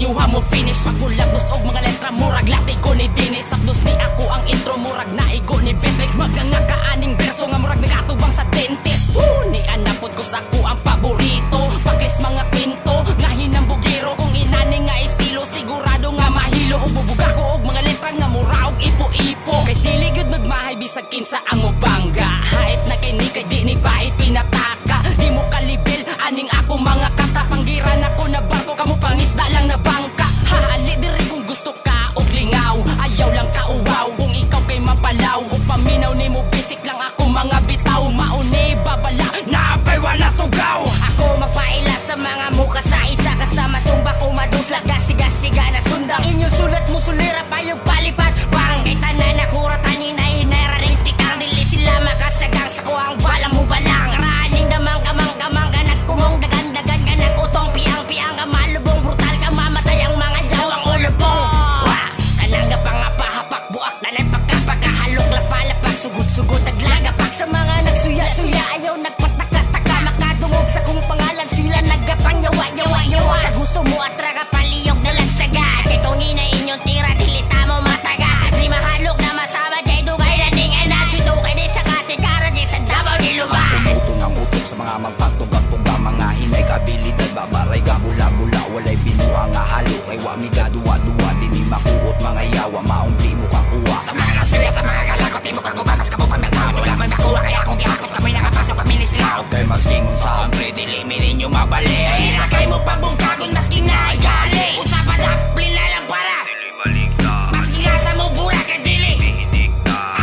inyo mo finish. Pagbulag gusto og mga letra murag lati ko ni Dinis. Sakdos ni ako ang intro murag naigo ni Vintex. Maganga kaaning berso nga murag nagatubang sa dentist. Ni anapod ko sa ko ang paborito. Pagklis mga pinto nga hinambugiro. Kung inani nga estilo sigurado nga mahilo. Ububuga ko og mga letra nga mura og ipo-ipo. Kay diligid magmahay bisag kinsa ang mubangga. Hait na kay ni kay di ni bait pinataka. Di mo kalibil aning ako mga kata. Panggiran ako na barko kamo pangisda lang na bangka. Hali diri kung gusto ka og lingaw. Ayaw lang ka uwaw kung ikaw kay mapalaw. Og paminaw ni mo bisik lang ako mga bitaw. Mauni babala na apay wala tugaw. Ako magpaila sa mga muka sa isa kasama sumba ko maduslag gasiga na sundang. Inyong sulat mo sulira payog palipad. Parang kay tanan na kuratan hinay-hinay rin tikang dili sila makasagang sa ko ang balang mo balang. Raning damang kamang kanak kumong dagan-dagan kanak utong piang-piang ka malubong brutal ka mamatay ang mga jawang ulubong. Kanang gapangapahapak buak tanan pagkapagahalok lapalapak sugod-sugod naglagapak sa mga nagsuya-suya ayaw nagpataka-taka makadungog sa kung pangalan sila nagapangyawa-yawa. Sa gusto mo atraga paliyog na lagsaga kay tungin na inyong tira dilita mo mataga. Di mahalok na masama jay dugay na ding anak sudo kay di sa katikara di sa dabaw di luma. Tumuto ng utok sa mga magpagtugag-tuga mga hinay kabilidad babaray ka bula-bula walay binuha nga halo kay wami gaduwa-duwa di ni makuot mga yawa maong di mo kakuha. Sa mga nasirya sa mga kalakot di mo kagubamas ka mo pamerkado. Wala may makuha kaya kung gihakot kami nakapasok kami ni silaw. Kay masking unsa ang predilimi ninyo mabali. Ay nakay mo pabungkagon maski na ay gali. Usapan na plila lang para maski gasa mo bura ka dili.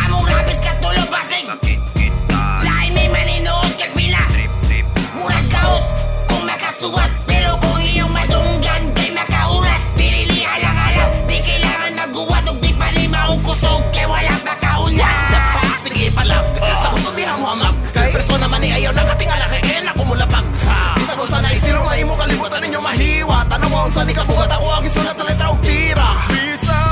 Among rapis ka tulo basig. Lain may maninood ka pila. Murag kaut kung makasuwat. Pero kung iyong madunggan kay makaurat. Dili halang-halang di kailangan maguwat. Og di pa ni maungkusog kay wala pa kaulat. Sige palag sa gusto di hamamag kay persona man ni ayaw nakatingala kay kaya ako mulapag sa isa ko sana isiro nga imo kalibutan ninyo mahiwa tanaw mo unsa ni kabugat ako agi sulat na letra og tira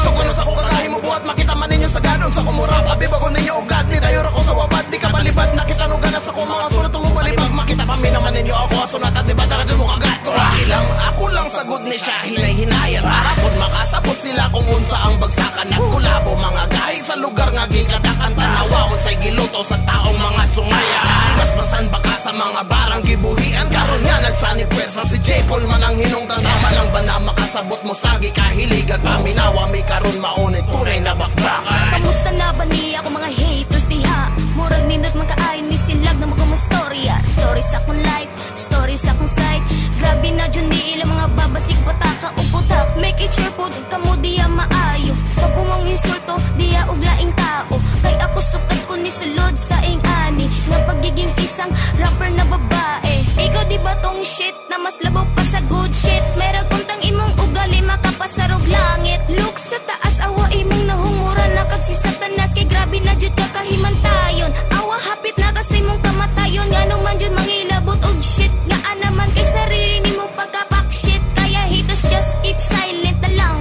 so kuno sa ko kagahi mo buhat makita man ninyo sa gadon sa kumurap abi bago ninyo og gad ni dayor ako sa wabad di ka balibad nakita no ganas sa ko mga sulat mo balibag makita pa mi naman ninyo ako sunatan di ba ta kadyo mo kagat sige lang ako lang sagod ni siya hinay-hinayan harapon makasabot sila kung unsa ang bagsakan nagkulabo mga gahi sa lugar nga gikadakan tanawa unsay giluto sa taong mga sungaya masmasan baka sa mga barang gibuhian karon nga nagsanib pwersa si J. Paul man ang hinungdan tama lang ba na makasabot mo sa gikahiligan paminawa mi karon maunay tunay na bakbakan. Kamusta na ba niya ako mga haters diha? Murag nindot magkaayon ni silag na magong storya. Stories sa akong life, stories sa akong side. Grabe na dyan di ilang mga babasig pataka o putak. Make it sure po kamo diya maayo. Pag umang insulto diya og laing tao. Kay ako sukat ko ni sulod sa ing ani nga pagiging isang rapper na babae. Ikaw di ba tong shit na mas labaw pa sa good shit? Merag kuntang imong ugali makapasarog langit. Look sa taas awa imong nahumura na kag si Satanas. Kay grabe na jud kakahimantayon. Awa hapit na kasi mong kamatayon. Nga nung man jud mangilabot og shit. Nga anaman kay sarili ni mo pagkapak shit. Kaya haters just keep silent na lang.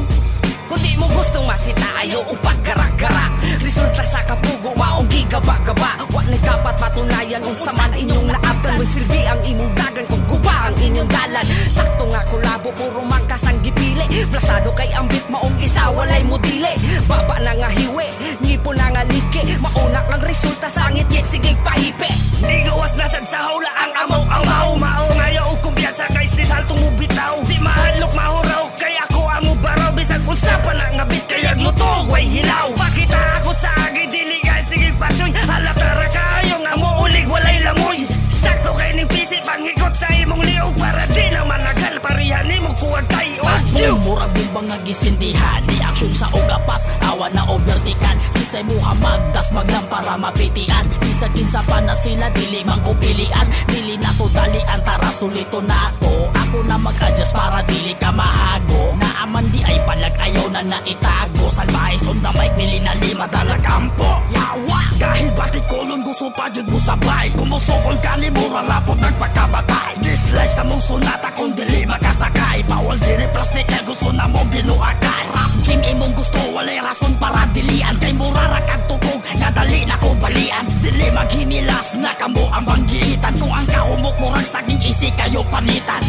Kung di mo gustong masita ayaw upag gara-gara. Resulta sa kapugo maong gigaba-gaba. Wag na dapat matunayan unsa man inyong naabtan. May silbi ang imong dagan kung guba ang inyong dalan. Sakto nga kulabo puro mangkas ang gipili. Plasado kay ambit maong isa walay mo dili. Baba na nga hiwi, ngipo na nga liki. Maunak lang resulta sangit yet sige pahipi. Di gawas na sad sa hawla ang amaw-amaw. Mao ngayaw kumpiyansa kay si saltong ubitaw. Di mahalok mahuraw kay ako amo baraw. Bisag unsa pa na ngabit kayag mo to way hilaw. Pakita ako sa agi dili kay sige pachoy. Halatara kayo nga mo ulig walay lamoy. Sakto kay ning pisi pangigot sa imong liog. Para di na managal parihan imong kuwag tayo. Murag bimbang nga gisindihan. Di aksyon sa ugapas awa na o vertical. Kisay Muhammad das maglam para mapitian. Bisag kinsa pa na sila dili man ko pilian. Dili na to dalian tara sulito na to. Ako na mag-adjust para dili ka mahago. Naaman di ay palag ayaw na naitago. Salbahe sonda mic nili na lima talagampo. Yawa kahit batik kolon gusto pa jud mo sabay. Kumusukol ka ni mura rapot nagpagkabatay. Dislike sa mong sunata kung dili makasakay. Bawal diri plastic kaya gusto na mo binuakay. Rap king imong gusto walay rason para dilian. Kay mura rakad tukog nga dali na ko balian. Dili maghinilas na kamo ang banggiitan. Kung ang kahumok murag saging isi kayo panitan.